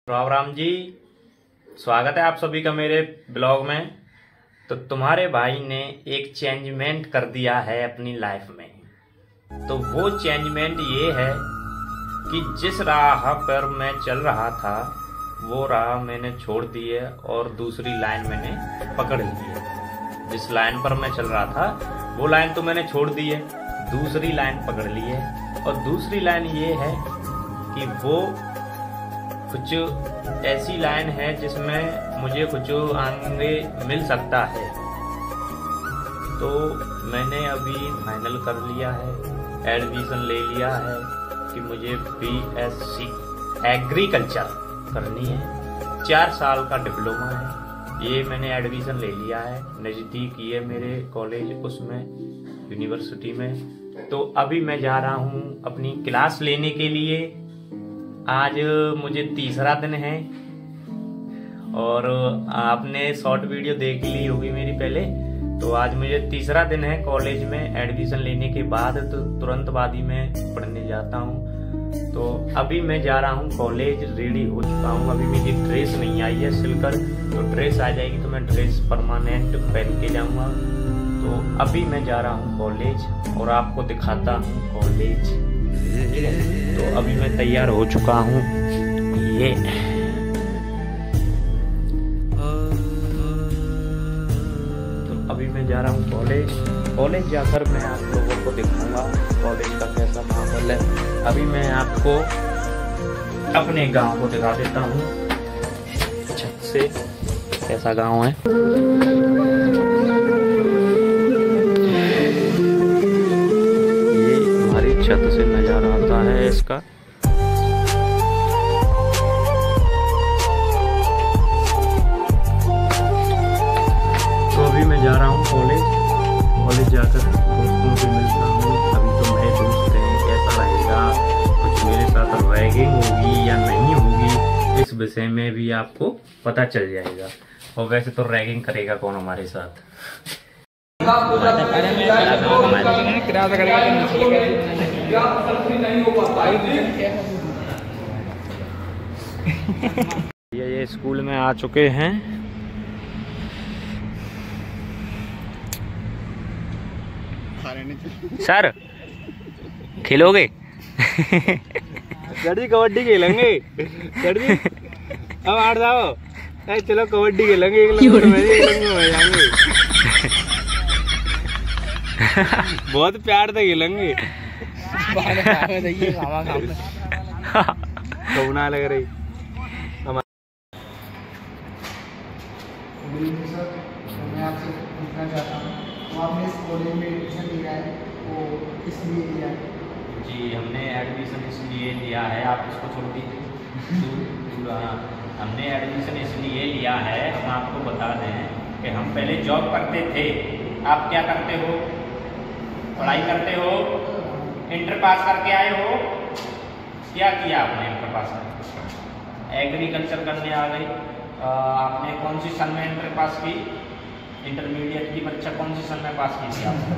राम राम जी, स्वागत है आप सभी का मेरे ब्लॉग में। तो तुम्हारे भाई ने एक चेंजमेंट कर दिया है अपनी लाइफ में। तो वो चेंजमेंट ये है कि जिस राह पर मैं चल रहा था वो राह मैंने छोड़ दी है और दूसरी लाइन मैंने पकड़ ली है। जिस लाइन पर मैं चल रहा था वो लाइन तो मैंने छोड़ दी है, दूसरी लाइन पकड़ ली है। और दूसरी लाइन ये है कि वो कुछ ऐसी लाइन है जिसमें मुझे कुछ आगे मिल सकता है। तो मैंने अभी फाइनल कर लिया है, एडमिशन ले लिया है कि मुझे BSc एग्रीकल्चर करनी है। 4 साल का डिप्लोमा है, ये मैंने एडमिशन ले लिया है। नज़दीक ही है मेरे कॉलेज, उसमें यूनिवर्सिटी में। तो अभी मैं जा रहा हूँ अपनी क्लास लेने के लिए। आज मुझे तीसरा दिन है और आपने शॉर्ट वीडियो देख ली होगी मेरी पहले। तो आज मुझे तीसरा दिन है कॉलेज में एडमिशन लेने के बाद, तो तुरंत बाद ही मैं पढ़ने जाता हूँ। तो अभी मैं जा रहा हूँ कॉलेज, रेडी हो चुका हूँ। अभी मेरी ड्रेस नहीं आई है सिलकर, तो ड्रेस आ जाएगी तो मैं ड्रेस परमानेंट पहन के जाऊँगा। तो अभी मैं जा रहा हूँ कॉलेज और आपको दिखाता हूँ कॉलेज। तो अभी मैं तैयार हो चुका हूँ। ये तो अभी मैं जा रहा हूँ कॉलेज जाकर मैं आप लोगों को दिखाऊंगा कॉलेज का कैसा माहौल है। अभी मैं आपको अपने गांव को दिखा देता हूँ छत से, कैसा गांव है। छत से नजारा आता है इसका। तो अभी मैं जा रहा हूँ कॉलेज जाकर दोस्तों से मिलता हूँ। अभी तो नए दोस्त हैं, कैसा रहेगा, कुछ मेरे साथ रैगिंग होगी या नहीं होगी, इस विषय में भी आपको पता चल जाएगा। और वैसे तो रैगिंग करेगा कौन हमारे साथ। ये स्कूल में आ चुके हैं। सर खेलोगे? सर जी कबड्डी खेलेंगे। सर जी अब आठ जाओ, चलो कबड्डी खेलेंगे। बहुत प्यार से खेलेंगे। कौना लग रही सर, मैं आपसे पूछना चाहता हूँ, तो आपने इस कॉलेज में एडमिशन लिया है वो इसलिए लिया है? जी, हमने एडमिशन इसलिए लिया है, आप इसको छोड़ दीजिए। हमने एडमिशन इसलिए लिया है, हम आपको बता दें कि हम पहले जॉब करते थे। आप क्या करते हो? पढ़ाई करते हो, इंटर पास करके आए हो। क्या किया आपने इंटर पास करके? एग्रीकल्चर करने आ गई। आपने कौन सी सन में इंटर पास की? इंटरमीडिएट की बच्चा कौन सी सन में पास की थी आपने?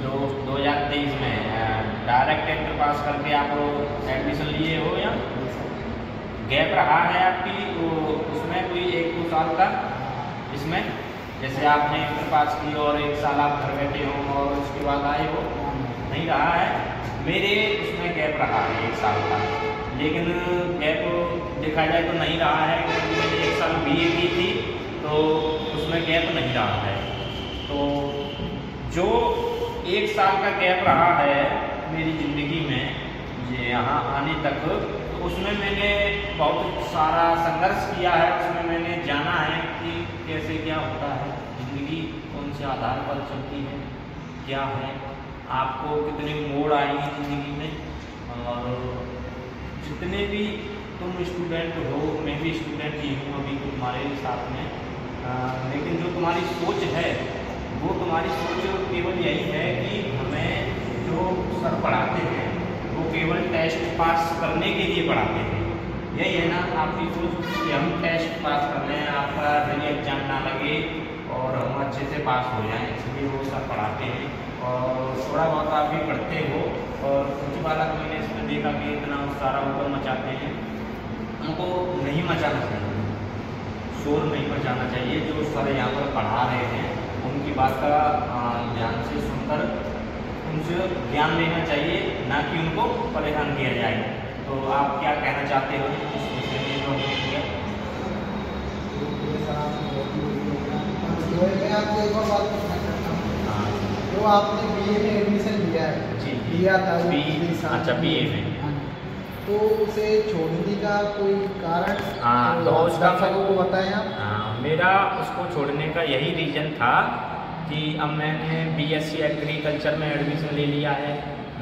2023 में डायरेक्ट इंटर पास करके आप एडमिशन लिए हो या गैप रहा है आपकी उसमें कोई 1-2 साल का? इसमें जैसे आपने इंटर पास की और 1 साल आप घर बैठे हो और उसके बाद आए हो, नहीं रहा है। मेरे उसमें गैप रहा है 1 साल का, लेकिन गैप देखा जाए तो नहीं रहा है क्योंकि मैंने 1 साल BA की थी तो उसमें गैप नहीं रहा है। तो जो 1 साल का गैप रहा है मेरी ज़िंदगी में ये यहाँ आने तक, तो उसमें मैंने बहुत सारा संघर्ष किया है। उसमें मैंने जाना है कि कैसे क्या होता है, ज़िंदगी कौन से आधार पर चलती है, क्या है, आपको कितने मोड़ आएंगे ज़िंदगी में। और जितने भी तुम स्टूडेंट हो, मैं भी स्टूडेंट ही हूँ अभी तुम्हारे साथ में, लेकिन जो तुम्हारी सोच है वो तुम्हारी सोच केवल यही है कि हमें जो सर पढ़ाते हैं वो केवल टेस्ट पास करने के लिए पढ़ाते हैं। यही है ना आपकी सोच कि हम टेस्ट पास कर लें, आपका रियल एग्जाम ना लगे और हम अच्छे से पास हो जाएं, इसलिए वो सर पढ़ाते हैं। और थोड़ा बहुत आप भी पढ़ते हो। और कुछ बालक मैंने इसमें देखा कि इतना सारा ऊपर मचाते हैं, उनको नहीं मचाना चाहिए, शोर नहीं मचाना चाहिए। जो सर यहाँ पर पढ़ा रहे हैं उनकी बात का ध्यान से सुनकर उनसे ज्ञान लेना चाहिए, ना कि उनको परेशान किया जाए। तो आप क्या कहना चाहते हो इस विषय में जो हमने किया? मैं आपसे एक और बात पूछना चाहता हूँ। हाँ जो आपने बीए में एडमिशन लिया है, जी, लिया था अच्छा बीए में, तो उसे छोड़ने का कोई कारण? हाँ, तो उसका को बताएं आप। हाँ, मेरा उसको छोड़ने का यही रीज़न था कि अब मैंने बीएससी एग्रीकल्चर में एडमिशन ले लिया है।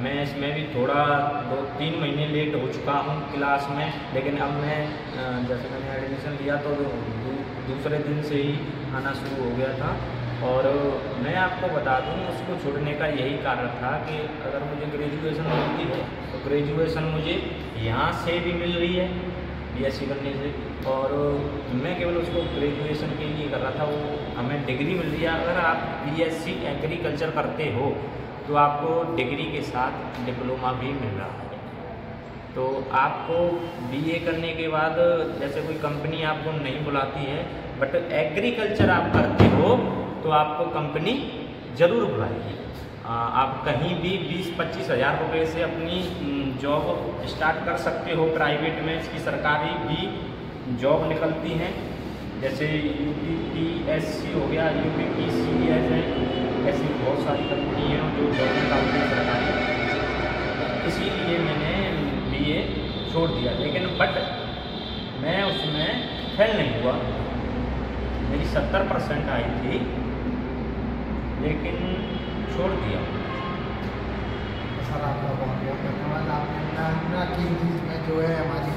मैं इसमें भी थोड़ा 2-3 महीने लेट हो चुका हूँ क्लास में, लेकिन अब मैं जैसे मैंने एडमिशन लिया तो दूसरे दिन से ही आना शुरू हो गया था। और मैं आपको बता दूँ उसको छोड़ने का यही कारण था कि अगर मुझे ग्रेजुएशन मिलती है तो ग्रेजुएशन मुझे यहाँ से भी मिल रही है बीएससी करने से, और मैं केवल उसको ग्रेजुएशन के लिए कर रहा था, वो हमें डिग्री मिल रही है। अगर आप बीएससी एग्रीकल्चर करते हो तो आपको डिग्री के साथ डिप्लोमा भी मिल रहा है। तो आपको बीए करने के बाद जैसे कोई कंपनी आपको नहीं बुलाती है, बट एग्रीकल्चर आप करते हो तो आपको कंपनी ज़रूर बुलाएगी। आप कहीं भी 20-25 हज़ार रुपये से अपनी जॉब स्टार्ट कर सकते हो प्राइवेट में। इसकी सरकारी भी जॉब निकलती हैं, जैसे UPPSC हो गया, UPPCS है, ऐसी बहुत सारी कंपनी हैं जो जॉब निकालती हैं सरकारी। इसीलिए मैंने बीए छोड़ दिया, लेकिन बट मैं उसमें फेल नहीं हुआ। मेरी 70% आई थी, लेकिन छोड़ दिया। सर आपका बहुत बहुत धन्यवाद। आपने अपना कीमती में जो है हमारी